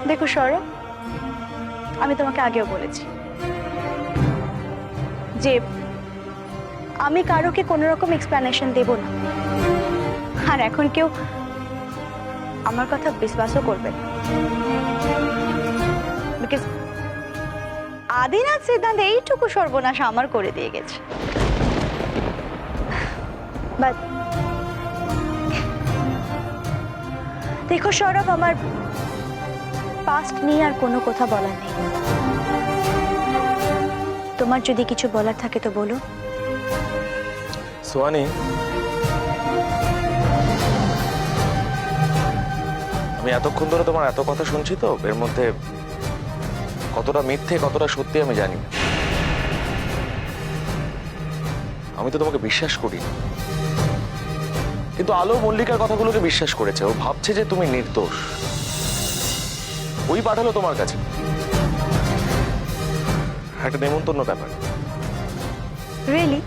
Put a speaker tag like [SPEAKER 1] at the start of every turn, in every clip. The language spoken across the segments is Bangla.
[SPEAKER 1] দেখো সৌরভ, আমি তোমাকে আগেও বলেছি যে আমি কারোকে কোনো রকম এক্সপ্লেনেশন দেব না, আর এখন কেউ আমার কথা বিশ্বাসও করবে না, বিকজ আদিনাথ সিদ্ধান্ত এইটুকু সর্বনাশ আমার করে দিয়ে গেছে। বাট দেখো সৌরভ, আমার পাস্ট নিয়ে আর কোনো কথা বলার নেই। তোমার যদি কিছু বলার থাকে তো বলো।
[SPEAKER 2] সোয়ানি, আমি এতক্ষণ ধরে তোমার এত কথা শুনছি, তো এর মধ্যে কতটা মিথ্যে কতটা সত্যি আমি জানি। আমি তো তোমাকে বিশ্বাস করি, কিন্তু আলো মল্লিকার কথাগুলোকে বিশ্বাস করেছে। ও ভাবছে যে তুমি নির্দোষ, ওই পাঠালো তোমার কাছে একটা নেমন্তন্ন ব্যাপার।
[SPEAKER 1] রিয়েলি?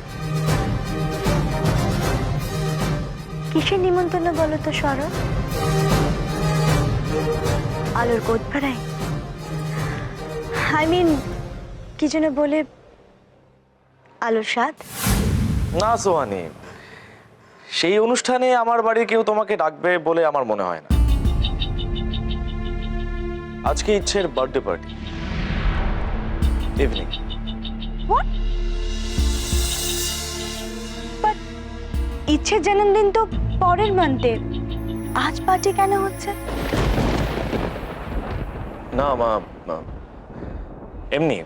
[SPEAKER 1] কিসের নিমন্ত্রণ বলো তো সৌরভ? আলোর গোদ ভাড়াই? আই মিন কি যেন বলে, আলোর স্বাদ?
[SPEAKER 2] না সোহানি, সেই অনুষ্ঠানে আমার বাড়ির কেউ তোমাকে ডাকবে বলে আমার মনে হয় না। আজকে ইচ্ছের birthday party evening.
[SPEAKER 1] What? But ইচ্ছের জন্মদিন তো পরের মান্থে, আজ পার্টি কেন হচ্ছে?
[SPEAKER 2] না মা, এমনি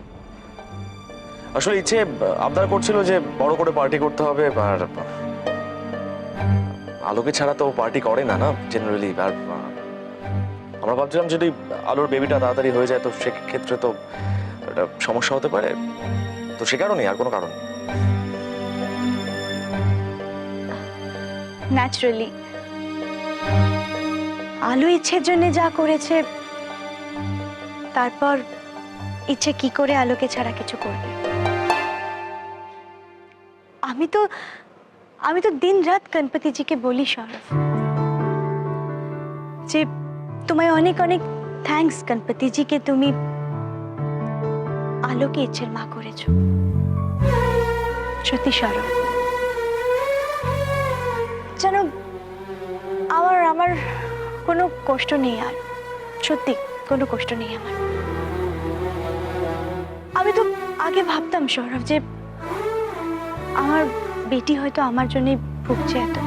[SPEAKER 2] আসলে ইচ্ছে আবদার করছিল যে বড় করে পার্টি করতে হবে, আর আলোকে ছাড়া তো পার্টি করে না না জেনারেলি। আর আমরা ভাবছিলাম যদি আলোর বেবিটা তাড়াতাড়ি হয়ে যায় তো সেক্ষেত্রে তো একটা সমস্যা হতে পারে, তো সে কারণেই, আর কোনো কারণ নেই।
[SPEAKER 1] ন্যাচারালি আলো ইচ্ছের জন্য যা করেছে, তারপর ইচ্ছে কি করে আলোকে ছাড়া কিছু করবে? আমি তো দিন রাত গণপতিজিকে বলি সৌরভ যে তোমায় অনেক অনেক থ্যাঙ্কস গণপতিজিকে, তুমি আলোকে ইচ্ছের মা করেছো। সত্যি সৌরভ, জানো আমার কোনো কষ্ট নেই, আর সত্যি কোনো কষ্ট নেই আমার। আমি তো আগে ভাবতাম সৌরভ যে আমার বেটি হয়তো আমার জন্যই ভুগছে এত,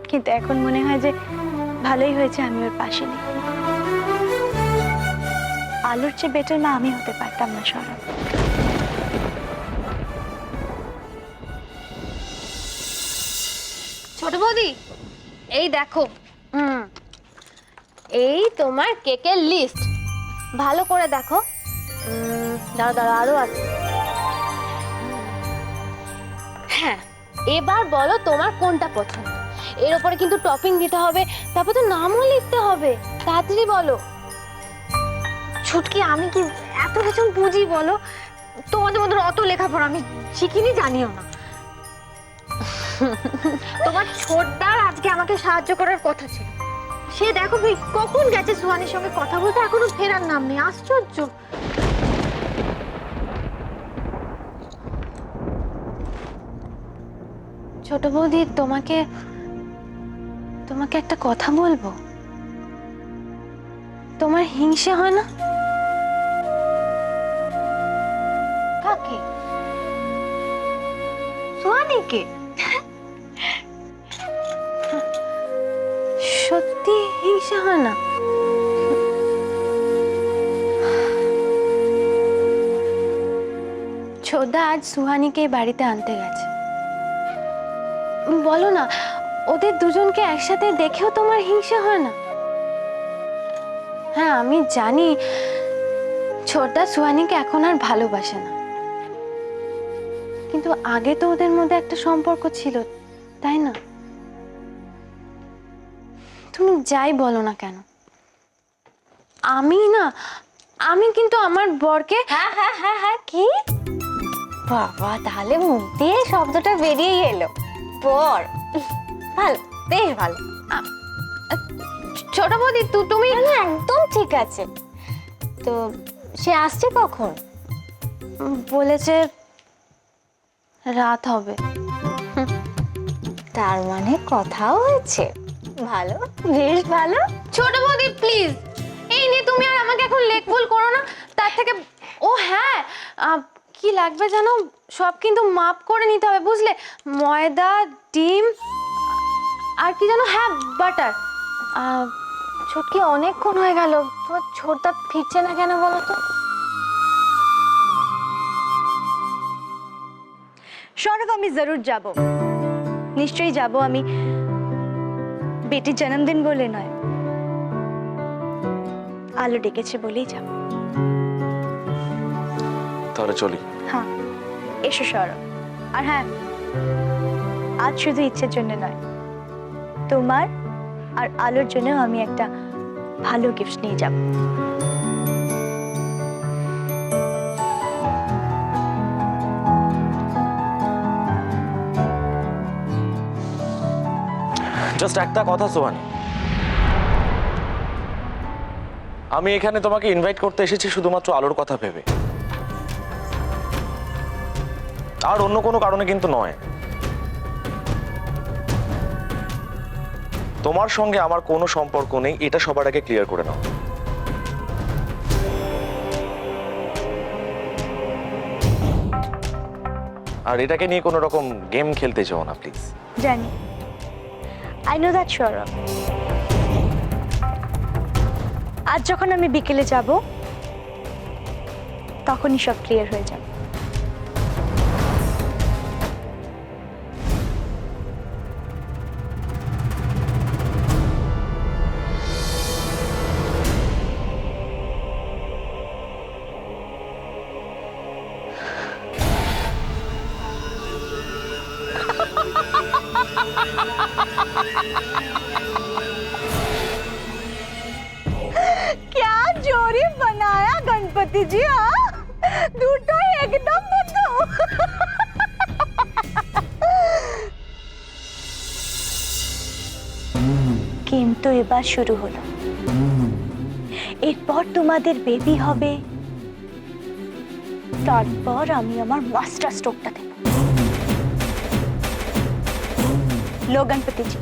[SPEAKER 1] কিন্তু এখন মনে হয় যে ভালোই হয়েছে আমি ওর পাশে নেই। আলোর চেয়ে বেটার মা আমি হতে পারতাম না সৌরভ।
[SPEAKER 3] ছোট বৌদি, এই দেখো, এই তোমার কেকের লিস্ট, ভালো করে দেখো। দাঁড়া দাঁড়া, আরো আছে। হ্যাঁ, এবার বলো তোমার কোনটা পছন্দ। এর উপরে কিন্তু টপিং দিতে হবে, তারপর তো নামও লিখতে হবে। তাড়াতাড়ি বলো।
[SPEAKER 4] ছুটকি, আমি কি এত কিছু বুঝি বলো? তোমাদের মধ্যে অত লেখাপড়া আমি শিখিনি, জানিও না। তোমার ছোটদার আজকে আমাকে সাহায্য করার কথা ছিল, সে দেখো ভাই কখন গেছে সুহানির সঙ্গে কথা বলতে, এখনো ফেরার নাম নেই। আশ্চর্য।
[SPEAKER 3] ছোট বৌদি, তোমাকে একটা কথা বলবো। তোমার হিংসে হয় না?
[SPEAKER 4] কাকে? সুহানিকে?
[SPEAKER 3] সত্যি হিংসে হয় না? ছোটদা আজ সুহানিকে বাড়িতে আনতে গেছে। বলো না, ওদের দুজনকে একসাথে দেখেও তোমার হিংসে হয় না? হ্যাঁ, আমি জানি ছোটদা সুহানিকে এখন আর ভালোবাসে না, কিন্তু আগে তো ওদের মধ্যে একটা সম্পর্ক ছিল, তাই না? তুমি যাই বলো না কেন, আমি কিন্তু আমার বরকে।
[SPEAKER 4] হ্যাঁ হ্যাঁ হ্যাঁ হ্যাঁ, কি বাবা, তাহলে মুখ দিয়ে শব্দটা বেরিয়েই এলো। বর ভালো, বেশ ভালো।
[SPEAKER 3] ছোট বৌদি তুমি
[SPEAKER 4] একদম ঠিক আছে। তো সে আসছে কখন?
[SPEAKER 1] বলেছে রাত হবে।
[SPEAKER 4] তার মানে কথাও হয়েছে। ভালো, বেশ ভালো।
[SPEAKER 3] ছোট বৌদি প্লিজ এই নিয়ে তুমি আর আমাকে এখন লেকভুল করো না। তার থেকে ও হ্যাঁ, কি লাগবে জানো, সব কিন্তু মাপ করে নিতে হবে বুঝলে। ময়দা, ডিম আর কি জানো, হ্যাঁ বাটার।
[SPEAKER 4] ছুটকি অনেকক্ষণ হয়ে গেল, তোমার ছোটদা ফিরছে না কেন বলো তো?
[SPEAKER 1] সৌরভ আমি জরুর যাব, নিশ্চয়ই যাব। আমি বেটির জন্মদিন বলে নয়, আলো ডেকেছে বলেই যাব।
[SPEAKER 2] তাহলে চলি।
[SPEAKER 1] হ্যাঁ এসো সৌরভ। আর হ্যাঁ, আজ শুধু ইচ্ছের জন্য নয়, তোমার আর আলোর জন্য আমি একটা ভালো গিফট নিয়ে যাব।
[SPEAKER 2] জাস্ট একটা কথা সোহানি, আমি এখানে তোমাকে ইনভাইট করতে এসেছি শুধুমাত্র আলোর কথা ভেবে, আর অন্য কোনো কারণে কিন্তু নয়। তোমার সঙ্গে আমার কোনো সম্পর্ক নেই, এটা সবার আগে ক্লিয়ার করে নাও। আর এটাকে নিয়ে কোনো রকম গেম খেলতে চাও না প্লিজ।
[SPEAKER 1] জানি, আই নো দ্যাট সৌরভ। আজ যখন আমি বিকেলে যাব, তখনই সব ক্লিয়ার হয়ে যাবে। क्या जोड़ी बनाया गणपति जी। हाँ দুটো একদম মতো। গেম তো এবার শুরু হলো, এরপর তোমাদের বেবি হবে, তারপর আমি আমার মাস্টার স্ট্রোকটা দেব। लो गणपति जी,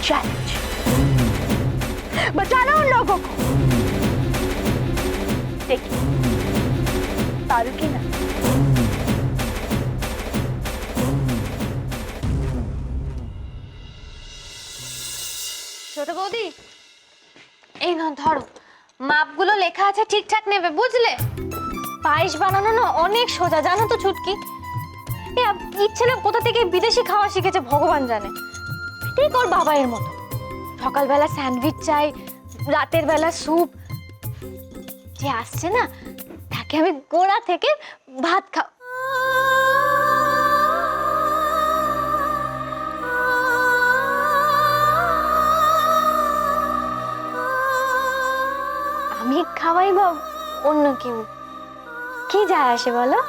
[SPEAKER 1] चैलेंज, बचाना उन लोगों को। देखिए पारू की ना।
[SPEAKER 3] ছোট বৌদি এই না ধরো, মাপগুলো লেখা আছে, ঠিকঠাক নেবে বুঝলে।
[SPEAKER 4] পায়েস বানানো না অনেক সোজা, জানো তো ছুটকি। ইচ্ছে না কোথা থেকে বিদেশি খাওয়া শিখেছে ভগবান জানে। ঠিক ওর বাবাইয়ের মতো, সকালবেলা স্যান্ডউইচ চাই, রাতের বেলা স্যুপ। যে আসছে না তাকে আমি গোড়া থেকে ভাত খাও। আমি খাওয়াই বা অন্য কেউ, কি যায় আসে বলো।